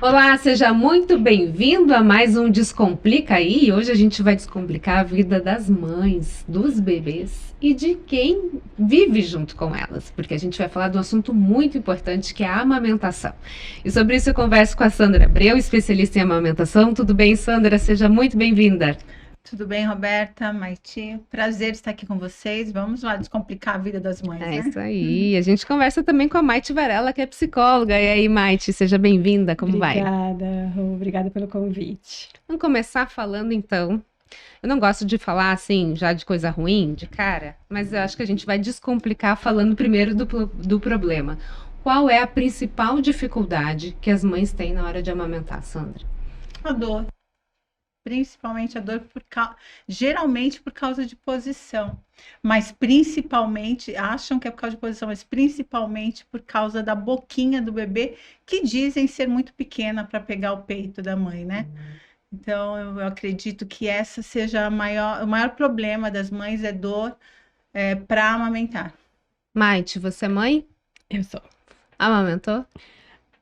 Olá, seja muito bem-vindo a mais um Descomplica aí. Hoje a gente vai descomplicar a vida das mães, dos bebês e de quem vive junto com elas, porque a gente vai falar de um assunto muito importante que é a amamentação. E sobre isso eu converso com a Sandra Abreu, especialista em amamentação. Tudo bem, Sandra? Seja muito bem-vinda. Tudo bem, Roberta, Maiti? Prazer estar aqui com vocês. Vamos lá descomplicar a vida das mães, É né? isso aí. A gente conversa também com a Maite Varela, que é psicóloga. E aí, Maite, seja bem-vinda. Como vai? Obrigada, Rô, obrigada pelo convite. Vamos começar falando então. Eu não gosto de falar assim, já de coisa ruim, de cara, mas eu acho que a gente vai descomplicar falando primeiro do problema. Qual é a principal dificuldade que as mães têm na hora de amamentar, Sandra? A dor, principalmente a dor geralmente por causa de posição, mas principalmente, acham que é por causa de posição, mas principalmente por causa da boquinha do bebê, que dizem ser muito pequena para pegar o peito da mãe, né? Então, eu acredito que essa seja o maior problema das mães é dor para amamentar. Maite, você é mãe? Eu sou. Amamentou?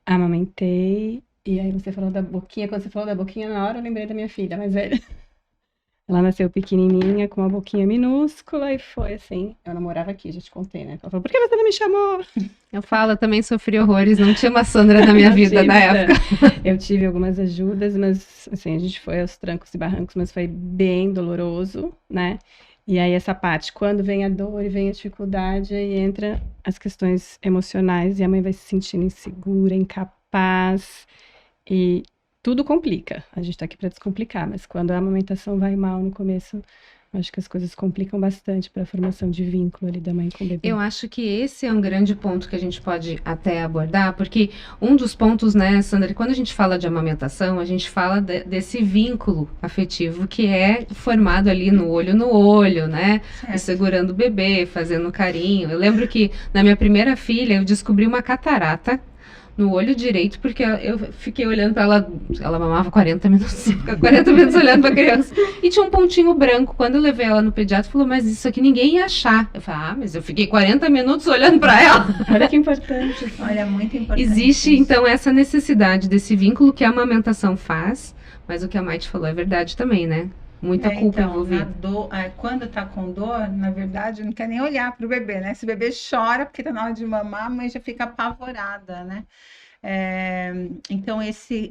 Amamentei, e aí você falou da boquinha, quando você falou da boquinha, na hora eu lembrei da minha filha mais velha. Ela nasceu pequenininha, com uma boquinha minúscula, e foi assim, eu namorava aqui, já te contei, né? Ela falou, por que você não me chamou? Eu falo, eu também sofri horrores, não tinha uma Sandra na minha vida na época. Eu tive algumas ajudas, mas assim, a gente foi aos trancos e barrancos, mas foi bem doloroso, né? E aí essa parte, quando vem a dor e vem a dificuldade, aí entra as questões emocionais e a mãe vai se sentindo insegura, incapaz e tudo complica. A gente tá aqui para descomplicar, mas quando a amamentação vai mal no começo, acho que as coisas complicam bastante para a formação de vínculo ali da mãe com o bebê. Eu acho que esse é um grande ponto que a gente pode até abordar, porque um dos pontos, né, Sandra, quando a gente fala de amamentação, a gente fala desse vínculo afetivo que é formado ali no olho, né? Certo. Segurando o bebê, fazendo carinho. Eu lembro que na minha primeira filha eu descobri uma catarata no olho direito, porque eu fiquei olhando para ela mamava 40 minutos, 40 minutos olhando para a criança, e tinha um pontinho branco. Quando eu levei ela no pediatra, falou, mas isso aqui ninguém ia achar. Eu falei, mas eu fiquei 40 minutos olhando para ela. Olha que importante. Olha, muito importante. Existe, isso. então, essa necessidade desse vínculo que a amamentação faz, mas o que a Maite falou é verdade também, né? Muita culpa então, envolvida. Quando tá com dor, na verdade, não quer nem olhar para o bebê, né? Se o bebê chora porque tá na hora de mamar, a mãe já fica apavorada, né? Então,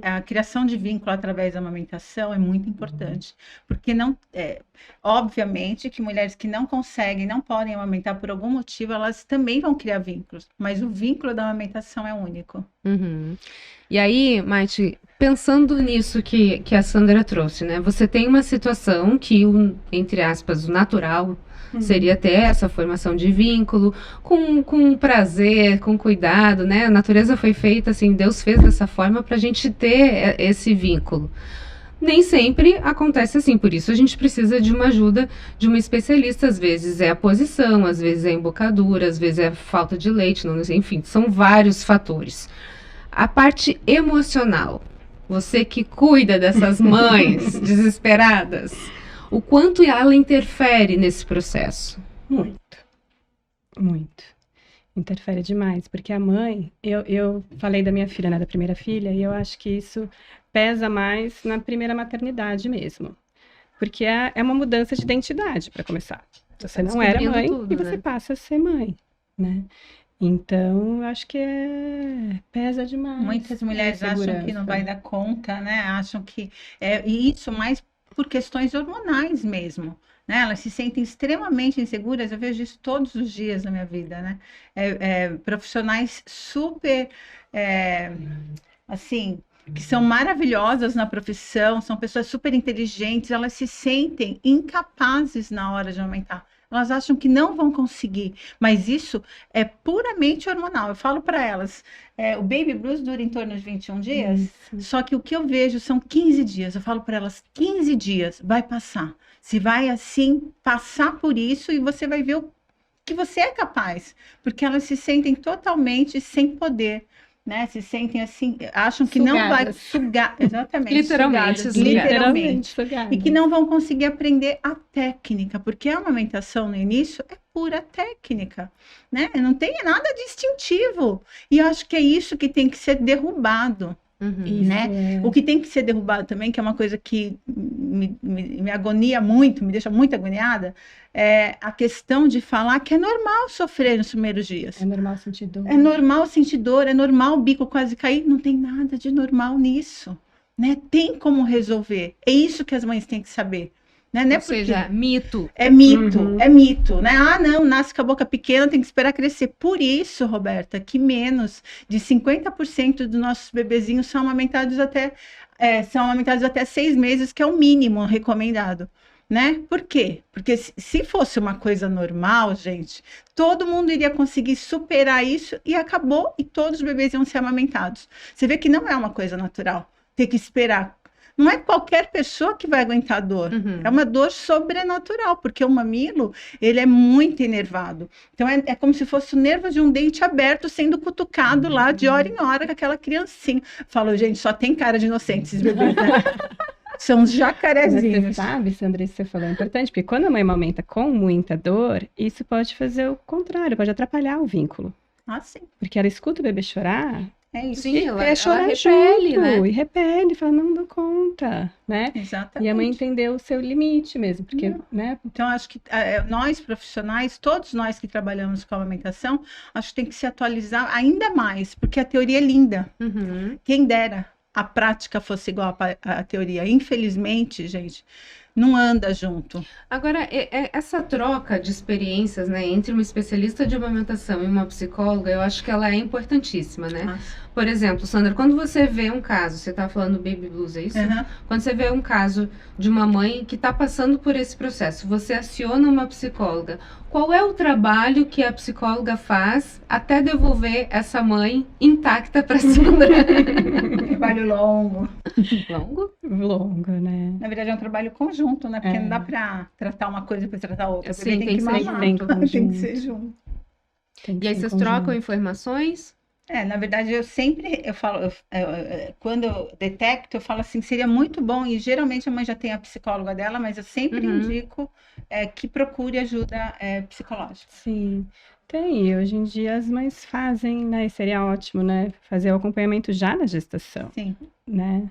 a criação de vínculo através da amamentação é muito importante, porque obviamente que mulheres que não conseguem, não podem amamentar por algum motivo, elas também vão criar vínculos, mas o vínculo da amamentação é único. Uhum. E aí, Maite, pensando nisso que a Sandra trouxe, né? Você tem uma situação que, entre aspas, o natural seria ter essa formação de vínculo com prazer, com cuidado, né? A natureza foi feita assim, Deus fez dessa forma para a gente ter esse vínculo. Nem sempre acontece assim, por isso a gente precisa de uma ajuda de uma especialista. Às vezes é a posição, às vezes é a embocadura, às vezes é a falta de leite, não, enfim, são vários fatores. A parte emocional, você que cuida dessas mães desesperadas, o quanto ela interfere nesse processo? Muito, muito. Interfere demais, porque a mãe, eu falei da minha filha, né, da primeira filha, e eu acho que isso pesa mais na primeira maternidade mesmo, porque é uma mudança de identidade, para começar. Você não era mãe tudo, e você passa a ser mãe, né? Então, eu acho que pesa demais. Muitas mulheres acham que não vai dar conta, né? Acham que e isso mais por questões hormonais mesmo, né? Elas se sentem extremamente inseguras. Eu vejo isso todos os dias na minha vida, né? Profissionais super assim, que são maravilhosas na profissão, são pessoas super inteligentes, elas se sentem incapazes na hora de amamentar. Elas acham que não vão conseguir, mas isso é puramente hormonal. Eu falo para elas, o baby blues dura em torno de 21 dias, só que o que eu vejo são 15 dias. Eu falo para elas, 15 dias, vai passar. Você vai, assim, passar por isso e você vai ver o que você é capaz, porque elas se sentem totalmente sem poder, né? Se sentem assim, acham que não vai sugar, exatamente, Literalmente sugadas. e que não vão conseguir aprender a técnica, porque a amamentação no início é pura técnica, né? Não tem nada de instintivo, e eu acho que é isso que tem que ser derrubado, Isso né? é- O que tem que ser derrubado também, que é uma coisa que me agonia muito, me deixa muito agoniada, é a questão de falar que é normal sofrer nos primeiros dias. É normal sentir dor. É normal sentir dor, é normal o bico quase cair, não tem nada de normal nisso, né? Tem como resolver. É isso que as mães têm que saber, né? Não é Ou seja, mito. é mito, Uhum. é mito, né? Ah, não, nasce com a boca pequena, tem que esperar crescer. Por isso, Roberta, que menos de 50% dos nossos bebezinhos são amamentados até 6 meses, que é o mínimo recomendado. Né? Por quê? Porque se fosse uma coisa normal, gente, todo mundo iria conseguir superar isso e acabou, e todos os bebês iam ser amamentados. Você vê que não é uma coisa natural ter que esperar. Não é qualquer pessoa que vai aguentar dor. Uhum. É uma dor sobrenatural, porque o mamilo, ele é muito enervado. Então, é como se fosse o nervo de um dente aberto sendo cutucado lá de hora em hora com aquela criancinha. Falo, gente, só tem cara de inocente esses bebês, né? São os Mas você jacarezinhos. sabe, Sandra, isso que você falou é importante, porque quando a mãe amamenta com muita dor, isso pode fazer o contrário, pode atrapalhar o vínculo. Ah, sim. Porque ela escuta o bebê chorar É isso. Sim, e ela quer chorar repele, junto, né? e repele, fala, não dou conta, né? Exatamente. E a mãe entendeu o seu limite mesmo, porque, né? Então, acho que nós profissionais, todos nós que trabalhamos com amamentação, acho que tem que se atualizar ainda mais, porque a teoria é linda. Uhum. Quem dera a prática fosse igual à teoria. Infelizmente, gente, não anda junto. Agora, essa troca de experiências, né, entre uma especialista de amamentação e uma psicóloga, eu acho que ela é importantíssima, né? Nossa. Por exemplo, Sandra, quando você vê um caso, você tá falando baby blues, é isso? Uhum. Quando você vê um caso de uma mãe que está passando por esse processo, você aciona uma psicóloga. Qual é o trabalho que a psicóloga faz até devolver essa mãe intacta para Sandra? Trabalho longo. Longo? Longo, né? Na verdade, é um trabalho conjunto, né? Porque É. não dá para tratar uma coisa e depois tratar outra. Sim, Porque tem que ser mamar. junto. Tem que ser junto. Tem que E aí ser em vocês conjunto. trocam informações? Na verdade, eu falo, quando eu detecto, eu falo assim, seria muito bom, e geralmente a mãe já tem a psicóloga dela, mas eu sempre Uhum. indico que procure ajuda psicológica. Sim, tem. E hoje em dia as mães fazem, né? E seria ótimo, né? Fazer o acompanhamento já na gestação, Sim. né?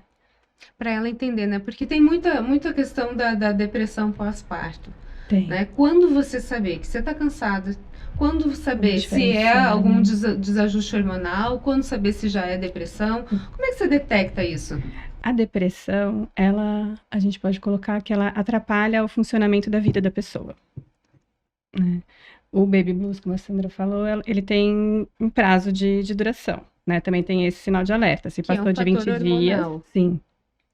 Para ela entender, né? Porque tem muita questão da depressão pós-parto, Tem. né? Quando você saber que você está cansada, quando saber se é diferenciar, algum né? desajuste hormonal, quando saber se já é depressão, como é que você detecta isso? A depressão, a gente pode colocar que ela atrapalha o funcionamento da vida da pessoa, né? O baby blues, como a Sandra falou, ele tem um prazo de duração, né? Também tem esse sinal de alerta. Se Que é um passou de 20 fator dias, hormonal. sim,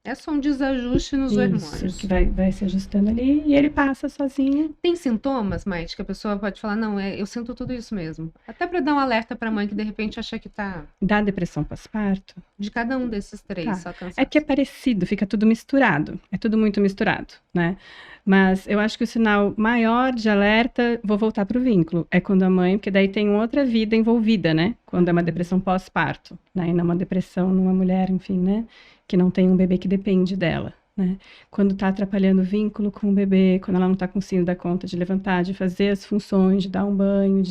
É só um desajuste nos isso, hormônios. que vai se ajustando ali e ele passa sozinho. Tem sintomas, Maite, que a pessoa pode falar, não, eu sinto tudo isso mesmo. Até para dar um alerta para a mãe que de repente acha que tá Da depressão pós-parto, de cada um desses três, Tá. só cansado. é que é parecido, fica tudo misturado. É tudo muito misturado, né? Mas eu acho que o sinal maior de alerta, vou voltar para o vínculo, é quando a mãe, porque daí tem outra vida envolvida, né? Quando é uma depressão pós-parto, né? E não uma depressão numa mulher, enfim, né? Que não tem um bebê que depende dela, né? Quando tá atrapalhando o vínculo com o bebê, quando ela não tá conseguindo dar conta de levantar, de fazer as funções, de dar um banho,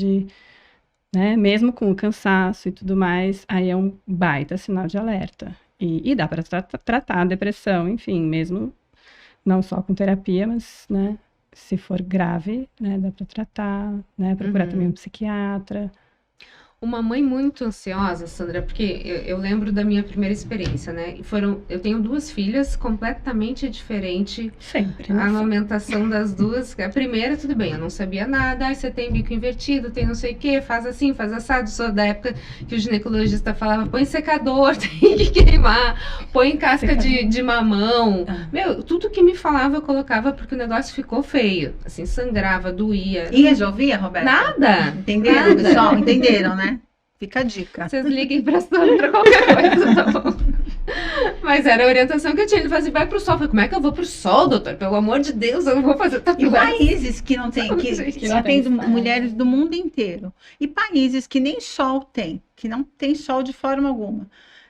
né? Mesmo com o cansaço e tudo mais, aí é um baita sinal de alerta. E dá para tratar a depressão, enfim, mesmo não só com terapia, mas, né, se for grave, né, dá para tratar, né, procurar também um psiquiatra. Uma mãe muito ansiosa, Sandra, porque eu lembro da minha primeira experiência, né? E eu tenho 2 filhas completamente diferentes. Sempre, A né? amamentação das duas, a primeira, tudo bem, eu não sabia nada, aí você tem bico invertido, tem não sei o que, faz assim, faz assado, sou da época que o ginecologista falava, põe secador, tem que queimar, põe casca de mamão, meu, tudo que me falava eu colocava porque o negócio ficou feio, assim, sangrava, doía. E resolvia, Roberta? Nada! Entenderam, Nada. pessoal? Entenderam, né? Fica a dica. Vocês liguem pra Sandra, qualquer coisa, tá bom? Mas era a orientação que eu tinha. Ele falou assim, vai pro sol. Eu falei, como é que eu vou pro sol, doutor? Pelo amor de Deus, eu não vou fazer E tatuagem. países que não tem, que não tem atendem sol. mulheres do mundo inteiro. E países que nem sol tem, que não tem sol de forma alguma.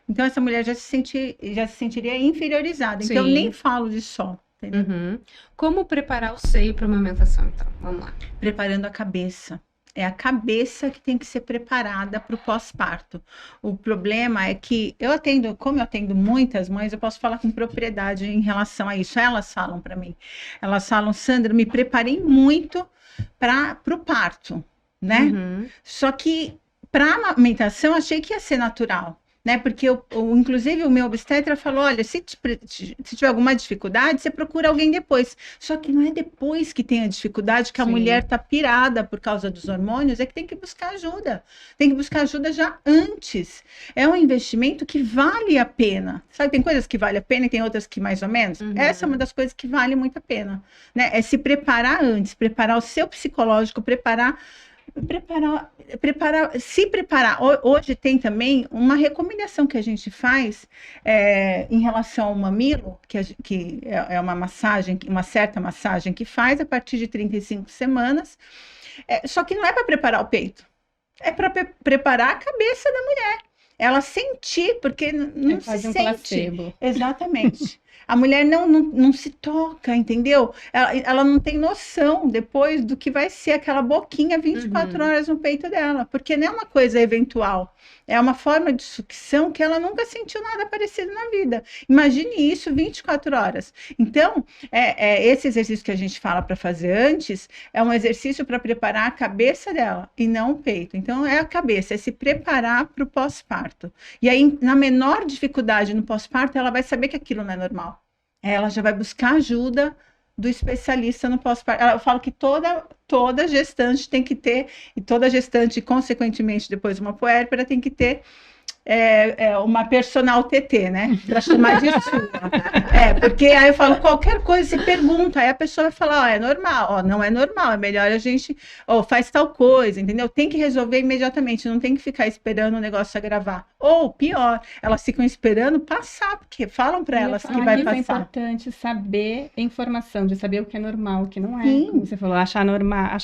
Então essa mulher já se sentiria inferiorizada. Então eu Sim. nem falo de sol, entendeu? Uhum. Como preparar o seio para amamentação, então? Vamos lá. Preparando a cabeça. É a cabeça que tem que ser preparada para o pós-parto. O problema é que como eu atendo muitas mães, eu posso falar com propriedade em relação a isso. Elas falam para mim. Elas falam, Sandra, me preparei muito para o parto, né? Uhum. Só que para a amamentação achei que ia ser natural. Né? Porque inclusive o meu obstetra falou, olha, se tiver alguma dificuldade, você procura alguém depois. Só que não é depois que tem a dificuldade, que a Sim. mulher está pirada por causa dos hormônios, é que tem que buscar ajuda. Tem que buscar ajuda já antes. É um investimento que vale a pena. Sabe, tem coisas que vale a pena e tem outras que mais ou menos. Uhum. Essa é uma das coisas que vale muito a pena. Né? É se preparar antes, preparar o seu psicológico, se preparar. Hoje tem também uma recomendação que a gente faz em relação ao mamilo, que é uma massagem, uma certa massagem que faz a partir de 35 semanas, só que não é para preparar o peito, é para preparar a cabeça da mulher. Ela sentir, porque não se sente. Placebo. Exatamente. A mulher não se toca, entendeu? Ela não tem noção depois do que vai ser aquela boquinha 24 horas no peito dela, porque não é uma coisa eventual, é uma forma de sucção que ela nunca sentiu nada parecido na vida. Imagine isso 24 horas. Então, esse exercício que a gente fala para fazer antes é um exercício para preparar a cabeça dela e não o peito. Então, é a cabeça, é se preparar para o pós-parto. E aí, na menor dificuldade no pós-parto, ela vai saber que aquilo não é normal. Ela já vai buscar ajuda do especialista no pós-parto. Eu falo que toda gestante tem que ter, e toda gestante, consequentemente, depois uma puérpera, tem que ter uma personal TT, né? Para chamar de sua. Porque aí eu falo, qualquer coisa se pergunta, aí a pessoa vai falar, é normal, não é normal, é melhor a gente, faz tal coisa, entendeu? Tem que resolver imediatamente, não tem que ficar esperando o negócio agravar. Ou, pior, elas ficam esperando passar, porque falam para elas que vai passar. É importante saber a informação, de saber o que é normal, o que não é. Sim. Como você falou, achar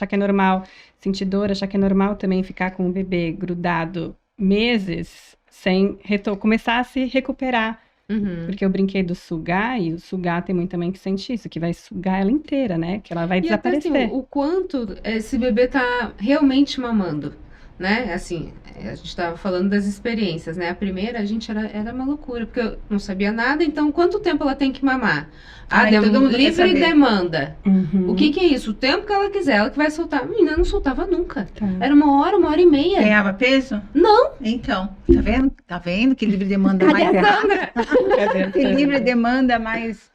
que é normal sentir dor, achar que é normal também ficar com o bebê grudado meses, sem começar a se recuperar. Uhum. Porque eu brinquei do sugar, e o sugar tem muito também que sente isso, que vai sugar ela inteira, né? Que ela vai desaparecer. Até, assim, o quanto esse bebê tá realmente mamando, né? Assim, a gente estava falando das experiências, né? A primeira, a gente era uma loucura, porque eu não sabia nada, então quanto tempo ela tem que mamar? Todo mundo quer Livre saber. demanda. Uhum. O que é isso? O tempo que ela quiser, ela que vai soltar. A menina não soltava nunca. Tá. Era 1 hora e meia. Ganhava peso? Não. Então, tá vendo? Tá vendo que livre demanda mais que livre demanda mais.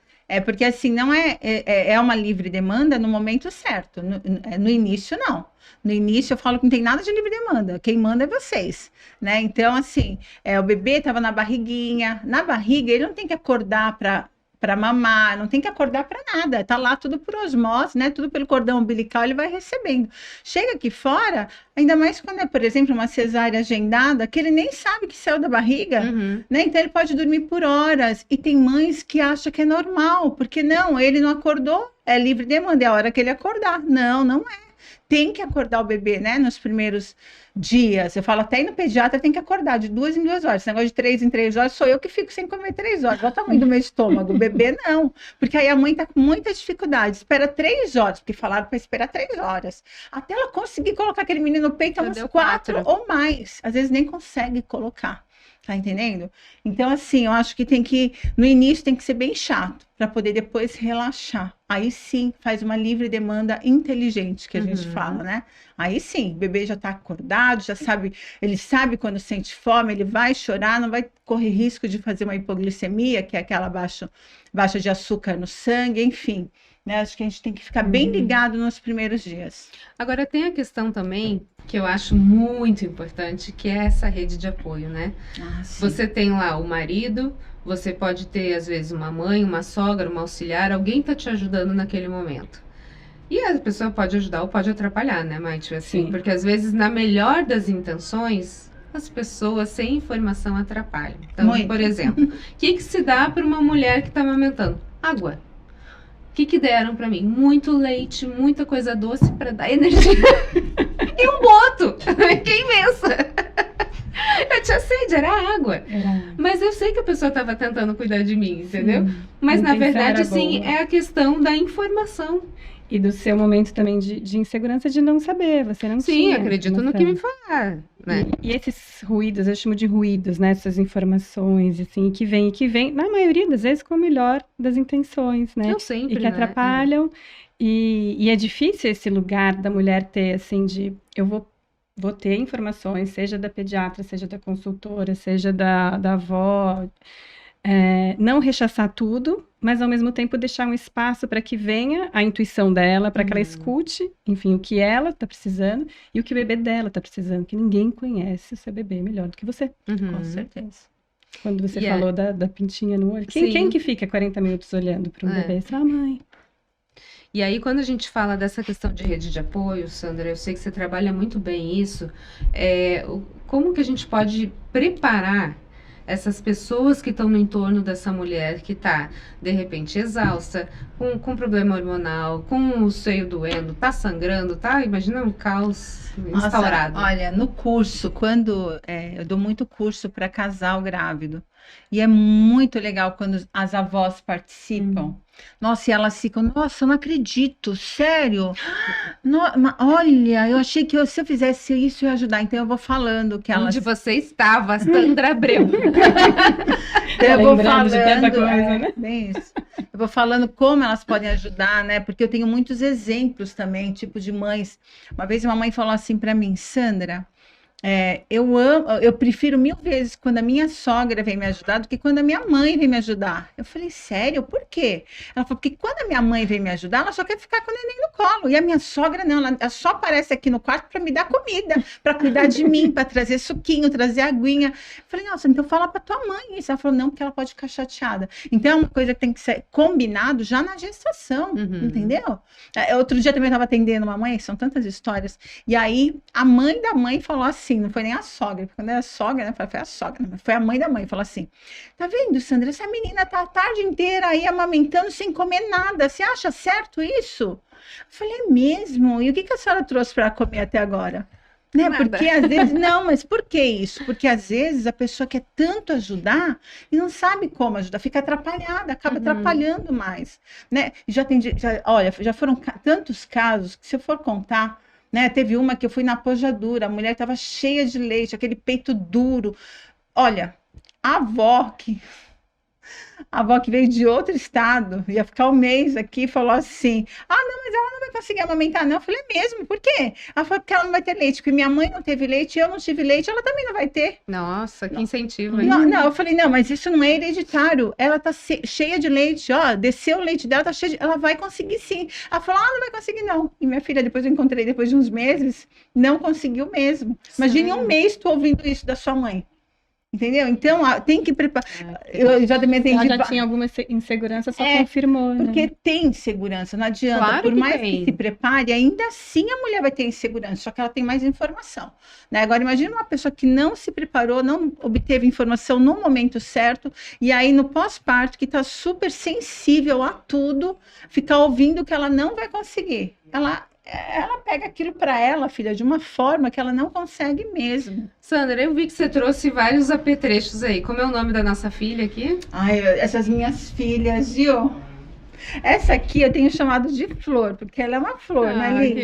Porque assim, não é uma livre demanda no momento certo. No início, não. No início, eu falo que não tem nada de livre demanda. Quem manda é vocês, né? Então, assim, o bebê estava na barriguinha. Na barriga, ele não tem que acordar para mamar, não tem que acordar para nada, tá lá tudo por osmose, né? Tudo pelo cordão umbilical, ele vai recebendo. Chega aqui fora, ainda mais quando é, por exemplo, uma cesárea agendada, que ele nem sabe que saiu da barriga, né? Então ele pode dormir por horas. E tem mães que acham que é normal, porque não, ele não acordou, é livre demanda, é a hora que ele acordar. Não é. Tem que acordar o bebê, né? Nos primeiros dias. Eu falo, até ir no pediatra tem que acordar de 2 em 2 horas. Esse negócio de 3 em 3 horas, sou eu que fico sem comer 3 horas. Olha o tamanho do meu estômago. O bebê, não. Porque aí a mãe tá com muita dificuldade. Espera 3 horas, porque falaram para esperar 3 horas. Até ela conseguir colocar aquele menino no peito, umas 4 ou mais. Às vezes nem consegue colocar. Tá entendendo? Então, assim, eu acho que no início tem que ser bem chato, para poder depois relaxar. Aí sim, faz uma livre demanda inteligente, que a gente fala, né? Aí sim, o bebê já tá acordado, já sabe, ele sabe quando sente fome, ele vai chorar, não vai correr risco de fazer uma hipoglicemia, que é aquela baixa de açúcar no sangue, enfim. Né? Acho que a gente tem que ficar bem ligado nos primeiros dias. Agora tem a questão também, que eu acho muito importante, que é essa rede de apoio, né? Você tem lá o marido, você pode ter às vezes uma mãe, uma sogra, uma auxiliar, alguém tá te ajudando naquele momento. E a pessoa pode ajudar ou pode atrapalhar, né, Maite? Assim, porque às vezes, na melhor das intenções, as pessoas sem informação atrapalham. Então, por exemplo, o que se dá para uma mulher que está amamentando? Água. O que deram pra mim? Muito leite, muita coisa doce pra dar energia. E um boto. Que imensa. Eu tinha sede, era água. Mas eu sei que a pessoa estava tentando cuidar de mim, entendeu? Mas na verdade, sim, é a questão da informação. E do seu momento também de insegurança de não saber, você não Sim, tinha acredito no que me informação. falar, né? E esses ruídos, eu chamo de ruídos, né? Essas informações, assim, que vem, na maioria das vezes, com o melhor das intenções, né? Eu E sempre, que né? atrapalham. E é difícil esse lugar da mulher ter, assim, de eu vou ter informações, seja da pediatra, seja da consultora, seja da avó, não rechaçar tudo, mas ao mesmo tempo deixar um espaço para que venha a intuição dela, para que ela escute, enfim, o que ela está precisando e o que o bebê dela está precisando, que ninguém conhece o seu bebê melhor do que você. Uhum. Com certeza. Quando você E falou da pintinha no olho, quem Sim. que fica 40 minutos olhando para um É. bebê? Sua mãe. E aí, quando a gente fala dessa questão de rede de apoio, Sandra, eu sei que você trabalha muito bem isso. Como que a gente pode preparar essas pessoas que estão no entorno dessa mulher que está, de repente, exausta, com problema hormonal, com o seio doendo, tá sangrando, tá? Imagina um caos instaurado. Nossa, olha, no curso, eu dou muito curso para casal grávido. E é muito legal quando as avós participam. Nossa, e elas ficam, nossa, eu não acredito, sério. Olha, eu achei que se eu fizesse isso, eu ia ajudar. Então eu vou falando que elas. Onde você estava, Sandra Abreu? Eu vou Lembrando de tanta falando, coisa, né? bem isso. Eu vou falando como elas podem ajudar, né? Porque eu tenho muitos exemplos também, tipo de mães. Uma vez uma mãe falou assim para mim, Sandra, eu prefiro 1000 vezes quando a minha sogra vem me ajudar do que quando a minha mãe vem me ajudar. Eu falei, sério? Por quê? Ela falou, porque quando a minha mãe vem me ajudar, ela só quer ficar com o neném no colo. E a minha sogra, não, ela só aparece aqui no quarto para me dar comida, para cuidar de mim, para trazer suquinho, trazer aguinha. Eu falei, nossa, então fala para tua mãe isso. Ela falou, não, porque ela pode ficar chateada. Então é uma coisa que tem que ser combinado já na gestação, entendeu? Outro dia também eu estava atendendo uma mãe, são tantas histórias, e aí a mãe da mãe falou assim, não foi nem a sogra, quando era a sogra, né? Foi a sogra, foi a mãe da mãe, falou assim: tá vendo, Sandra, essa menina tá a tarde inteira aí amamentando sem comer nada, você acha certo isso? Eu falei, é mesmo? E o que a senhora trouxe para comer até agora? Né? Porque às vezes, não, mas por que isso? Porque às vezes a pessoa quer tanto ajudar e não sabe como ajudar, fica atrapalhada, acaba atrapalhando mais, né? Olha, já foram tantos casos que se eu for contar, né? Teve uma que eu fui na pojadura, a mulher estava cheia de leite, aquele peito duro. Olha, a avó que veio de outro estado, ia ficar um mês aqui, falou assim: ah, não, mas ela não vai conseguir amamentar, não. Eu falei, mesmo? Por quê? Ela falou que ela não vai ter leite, porque minha mãe não teve leite, eu não tive leite, ela também não vai ter. Nossa, que incentivo, hein? Não, eu falei, não, mas isso não é hereditário. Ela tá cheia de leite, ó, desceu o leite dela, tá cheia de... Ela vai conseguir sim. Ela falou, não vai conseguir não. E minha filha, depois eu encontrei, depois de uns meses, não conseguiu mesmo. Imagine um mês tu ouvindo isso da sua mãe. Entendeu? Então, tem que preparar. Eu já também entendi. Ela já tinha alguma insegurança, só confirmou, né? Porque tem insegurança, não adianta. Claro Por que mais tem. que se prepare, ainda assim a mulher vai ter insegurança, só que ela tem mais informação. Né? Agora, imagina uma pessoa que não se preparou, não obteve informação no momento certo, e aí no pós-parto, que está super sensível a tudo, ficar ouvindo que ela não vai conseguir. Ela pega aquilo para ela, filha, de uma forma que ela não consegue mesmo. Sandra, eu vi que você trouxe vários apetrechos aí. Como é o nome da nossa filha aqui? Ai, essas minhas filhas, viu? Essa aqui eu tenho chamado de Flor, porque ela é uma flor, não é linda?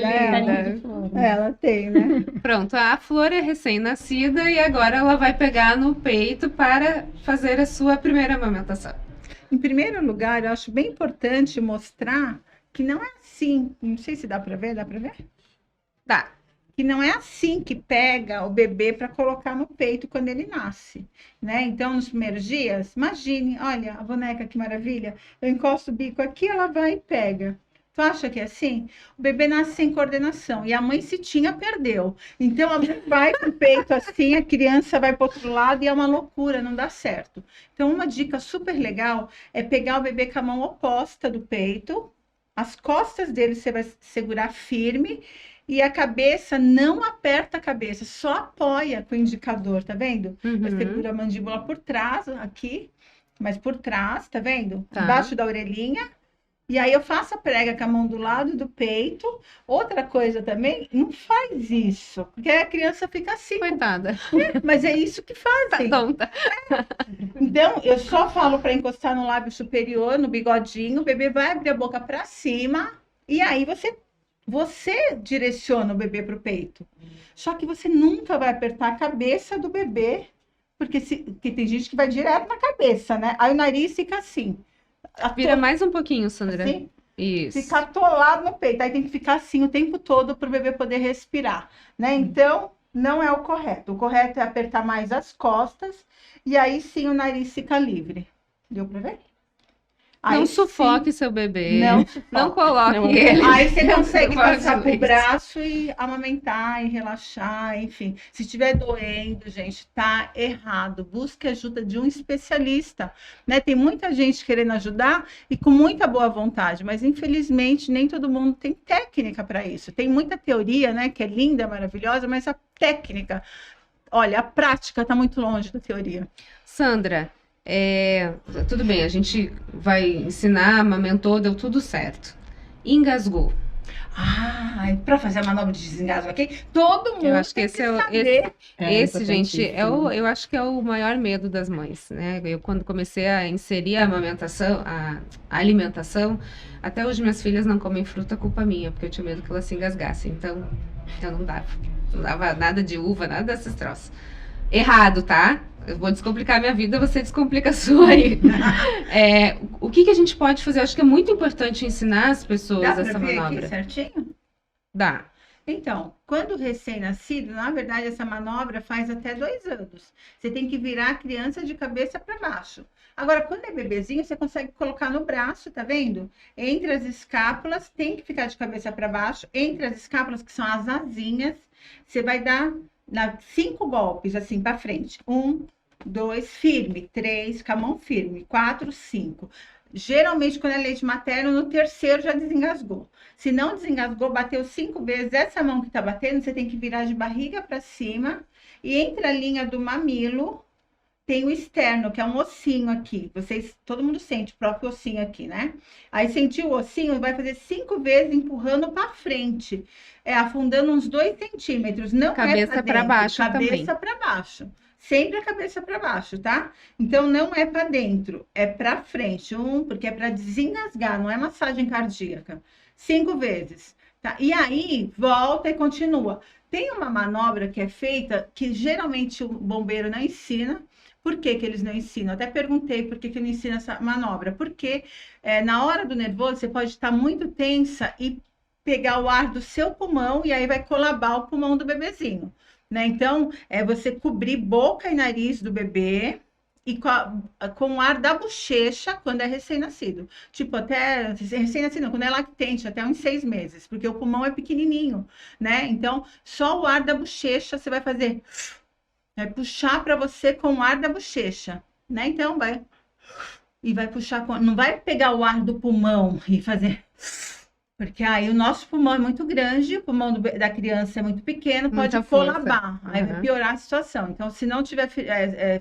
Ela tem, né? Pronto, a Flor é recém-nascida e agora ela vai pegar no peito para fazer a sua primeira amamentação. Em primeiro lugar, eu acho bem importante mostrar que não é assim, não sei se dá para ver, dá para ver? Tá. Que não é assim que pega o bebê para colocar no peito quando ele nasce, né? Então, nos primeiros dias, imagine, olha a boneca que maravilha, eu encosto o bico aqui, ela vai e pega. Tu acha que é assim? O bebê nasce sem coordenação e a mãe, se tinha, perdeu. Então, a mãe vai com o peito assim, a criança vai para o outro lado e é uma loucura, não dá certo. Então, uma dica super legal é pegar o bebê com a mão oposta do peito, as costas dele você vai segurar firme e a cabeça, não aperta a cabeça, só apoia com o indicador, tá vendo? Eu seguro a mandíbula por trás, aqui, mas por trás, tá vendo? Tá. Embaixo da orelhinha. E aí eu faço a prega com a mão do lado do peito. Outra coisa também, não faz isso, porque a criança fica assim. Coitada. Mas é isso que fazem. Tá tonta. Então, eu só falo para encostar no lábio superior, no bigodinho, o bebê vai abrir a boca para cima E aí você direciona o bebê para o peito. Só que você nunca vai apertar a cabeça do bebê, porque tem gente que vai direto na cabeça, né? Aí o nariz fica assim. Vira mais um pouquinho, Sandra. Assim, Isso. fica atolado no peito. Aí tem que ficar assim o tempo todo para o bebê poder respirar, né? Então, não é o correto. O correto é apertar mais as costas e aí sim o nariz fica livre. Deu para ver? Não Aí sufoque sim, seu bebê. não Não sufoque. coloque Não. ele. Aí você consegue Pode passar pro isso. braço e amamentar e relaxar, enfim. Se estiver doendo, gente, tá errado. Busque ajuda de um especialista, né? Tem muita gente querendo ajudar e com muita boa vontade, mas infelizmente nem todo mundo tem técnica para isso. Tem muita teoria, né, que é linda, maravilhosa, mas a técnica, olha, a prática tá muito longe da teoria. Sandra, tudo bem, a gente vai ensinar, amamentou, deu tudo certo. Engasgou. Para fazer a manobra de desengasgo aqui, todo mundo Eu acho que tem esse é o- saber. Esse, gente, importantíssimo. eu acho que é o maior medo das mães, né? Eu, quando comecei a inserir a amamentação, a alimentação, até hoje minhas filhas não comem fruta, culpa minha, porque eu tinha medo que elas se engasgassem. Então eu não dava. Não dava nada de uva, nada dessas troças. Errado, tá? Eu vou descomplicar minha vida, você descomplica a sua aí. O que a gente pode fazer? Eu acho que é muito importante ensinar as pessoas Dá para essa ver manobra. aqui certinho? Dá. Então, quando recém-nascido, na verdade, essa manobra faz até 2 anos. Você tem que virar a criança de cabeça para baixo. Agora, quando é bebezinho, você consegue colocar no braço, tá vendo? Entre as escápulas, tem que ficar de cabeça para baixo. Entre as escápulas, que são as asinhas, você vai dar 5 golpes, assim, para frente. 1, 2, firme. 3, com a mão firme. 4, 5. Geralmente, quando é leite materno, no terceiro já desengasgou. Se não desengasgou, bateu 5 vezes. Essa mão que tá batendo, você tem que virar de barriga para cima. E entre a linha do mamilo, tem o externo, que é um ossinho aqui. Todo mundo sente o próprio ossinho aqui, né? Aí sentiu o ossinho, vai fazer 5 vezes empurrando para frente. Afundando uns 2 centímetros. Não Cabeça para baixo também. Cabeça para baixo. Sempre a cabeça para baixo, tá? Então, não é para dentro, é para frente. Porque é para desengasgar, não é massagem cardíaca. 5 vezes, tá? E aí, volta e continua. Tem uma manobra que é feita, que geralmente o bombeiro não ensina. Por que eles não ensinam? Até perguntei por que não ensina essa manobra. Porque na hora do nervoso, você pode estar muito tensa e pegar o ar do seu pulmão e aí vai colabar o pulmão do bebezinho. Né? Então, você cobrir boca e nariz do bebê e com o ar da bochecha quando é recém-nascido. Tipo, até recém-nascido, quando é lactente, até uns 6 meses, porque o pulmão é pequenininho, né? Então, só o ar da bochecha você vai fazer. Vai puxar para você com o ar da bochecha, né? Então, vai puxar, não vai pegar o ar do pulmão e fazer. Porque aí o nosso pulmão é muito grande, o pulmão da criança é muito pequeno, pode Muita colabar, aí vai Uhum. piorar a situação. Então, se não tiver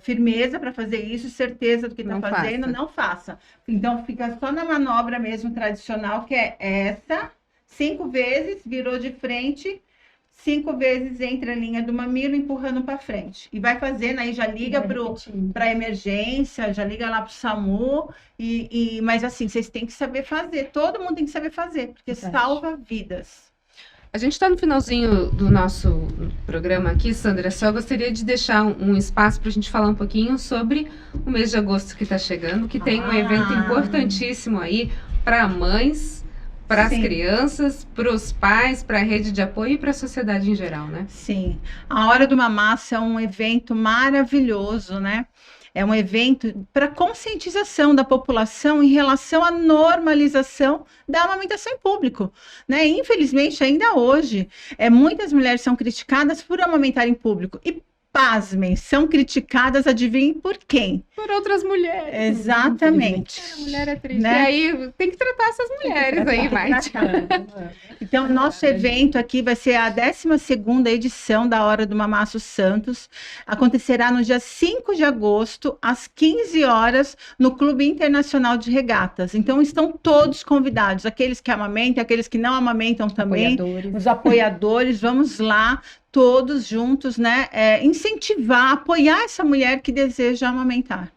firmeza para fazer isso, certeza do que está Não fazendo, faça. não faça. Então, fica só na manobra mesmo tradicional, que é essa, 5 vezes, virou de frente, 5 vezes entre a linha do mamilo, empurrando para frente. E vai fazendo, aí já liga para emergência, já liga lá para o SAMU. Mas assim, vocês têm que saber fazer. Todo mundo tem que saber fazer, porque salva vidas. A gente está no finalzinho do nosso programa aqui, Sandra. Só gostaria de deixar um espaço para a gente falar um pouquinho sobre o mês de agosto que está chegando, que tem um evento importantíssimo aí para mães, para as crianças, para os pais, para a rede de apoio e para a sociedade em geral, né? Sim. A Hora do Mamaço é um evento maravilhoso, né? É um evento para conscientização da população em relação à normalização da amamentação em público, né? Infelizmente, ainda hoje, muitas mulheres são criticadas por amamentar em público. E pasmem, são criticadas, adivinhem por quem? Por outras mulheres. Exatamente. A mulher é triste. Né? E aí tem que tratar essas mulheres aí, Maite. Então, nosso evento aqui vai ser a 12ª edição da Hora do Mamaço Santos. Acontecerá no dia 5 de agosto, às 15 horas, no Clube Internacional de Regatas. Então, estão todos convidados, aqueles que amamentam, aqueles que não amamentam também, os apoiadores, vamos lá, todos juntos, né? Incentivar, apoiar essa mulher que deseja amamentar.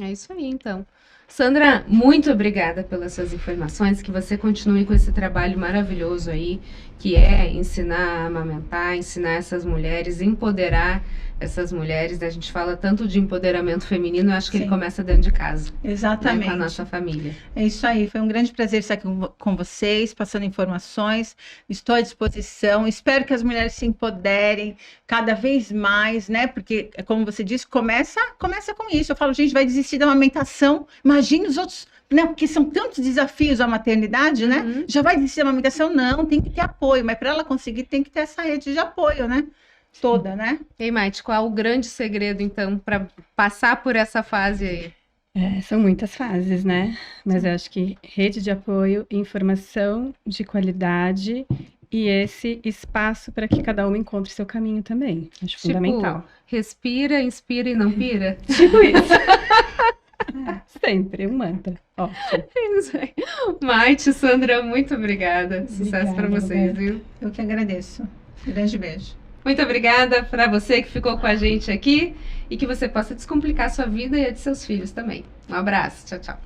É isso aí, então. Sandra, muito obrigada pelas suas informações, que você continue com esse trabalho maravilhoso aí, que é ensinar a amamentar, ensinar essas mulheres, empoderar essas mulheres, né? A gente fala tanto de empoderamento feminino, eu acho que ele Sim. começa dentro de casa, né? Exatamente. Com a nossa família. É isso aí, foi um grande prazer estar aqui com vocês, passando informações. Estou à disposição. Espero que as mulheres se empoderem cada vez mais, né? Porque, como você disse, começa com isso. Eu falo, gente, vai desistir da amamentação. Imagine os outros, né? Porque são tantos desafios a maternidade, né? Uhum. Já vai desistir da amamentação? Não, tem que ter apoio. Mas para ela conseguir, tem que ter essa rede de apoio, né? Toda, né? Ei, Maite, qual é o grande segredo, então, para passar por essa fase aí? São muitas fases, né? Mas eu acho que rede de apoio, informação de qualidade e esse espaço para que cada uma encontre seu caminho também. Acho fundamental. Respira, inspira e não pira. Tipo isso. Sempre, um mantra. Ótimo. É isso aí. Maite, Sandra, muito obrigada. Sucesso para Obrigada, vocês, Roberta. viu? Eu que agradeço. Grande beijo. Muito obrigada para você que ficou com a gente aqui e que você possa descomplicar a sua vida e a de seus filhos também. Um abraço. Tchau, tchau.